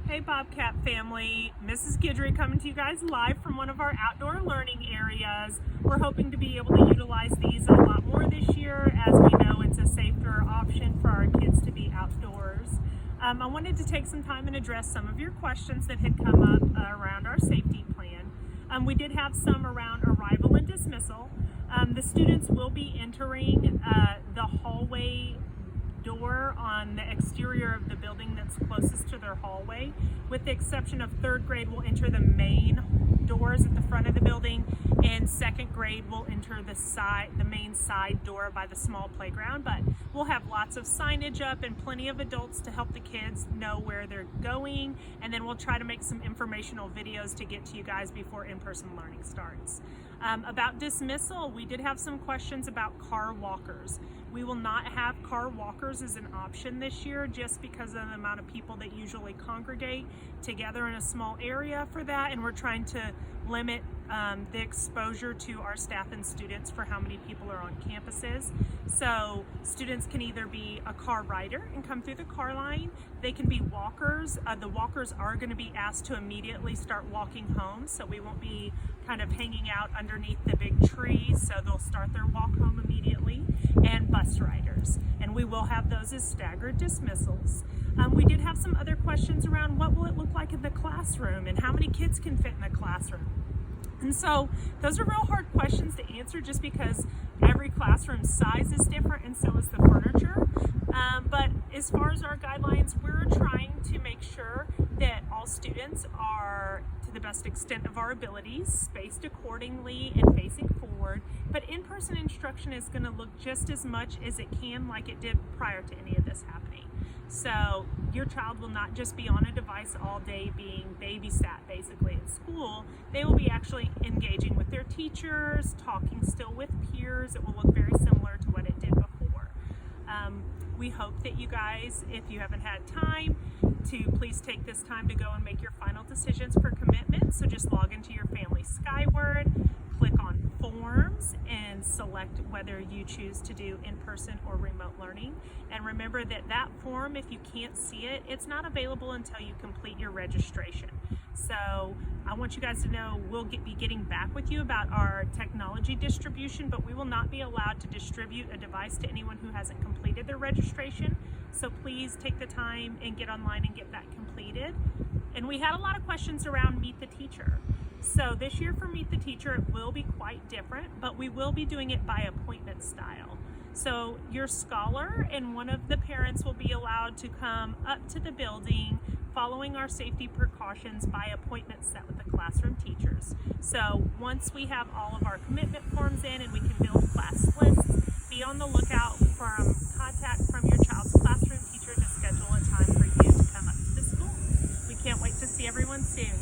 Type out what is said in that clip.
Hey Bobcat family, Mrs. Guidry coming to you guys live from one of our outdoor learning areas. We're hoping to be able to utilize these a lot more this year, as we know it's a safer option for our kids to be outdoors. I wanted to take some time and address some of your questions that had come up around our safety plan. We did have some around arrival and dismissal. The students will be entering the hallway door on the exterior of the building that's closest to their hallway. With the exception of third grade, will enter the main doors at the front of the building, and second grade will enter the main side door by the small playground. But we'll have lots of signage up and plenty of adults to help the kids know where they're going, and then we'll try to make some informational videos to get to you guys before in-person learning starts. About dismissal, we did have some questions about car walkers. We will not have car walkers as an option this year, just because of the amount of people that usually congregate together in a small area for that, and we're trying to limit the exposure to our staff and students for how many people are on campuses. So students can either be a car rider and come through the car line. They can be walkers. The walkers are going to be asked to immediately start walking home, so we won't be kind of hanging out underneath the big trees, so they'll start their walk home immediately. And bus riders, and we will have those as staggered dismissals. We did have some other questions around what will it look like in the classroom and how many kids can fit in the classroom. And so those are real hard questions to answer, just because every classroom size is different and so is the furniture. But as far as our guidelines, we're trying to make sure that all students are, to the best extent of our abilities, spaced accordingly and facing forward. But in-person instruction is going to look just as much as it can like it did prior to any of this happening. So your child will not just be on a device all day being babysat basically at school. They will be actually engaging with their teachers, talking still with peers. It will look very similar to what it did before. We hope that you guys, if you haven't had time, to please take this time to go and make your final decisions for commitment. So just log into your Family Skyward, click on Forms, and select whether you choose to do in-person or remote learning. And remember that that form, if you can't see it, it's not available until you complete your registration. So I want you guys to know we'll be getting back with you about our technology distribution, but we will not be allowed to distribute a device to anyone who hasn't completed their registration. So please take the time and get online and get that completed. And we had a lot of questions around Meet the Teacher. So this year for Meet the Teacher, it will be quite different, but we will be doing it by appointment style. So your scholar and one of the parents will be allowed to come up to the building following our safety precautions by appointment set with the classroom teachers. So once we have all of our commitment forms in and we can build class lists, be on the lookout for contact from your child's classroom teacher to schedule a time for you to come up to the school. We can't wait to see everyone soon.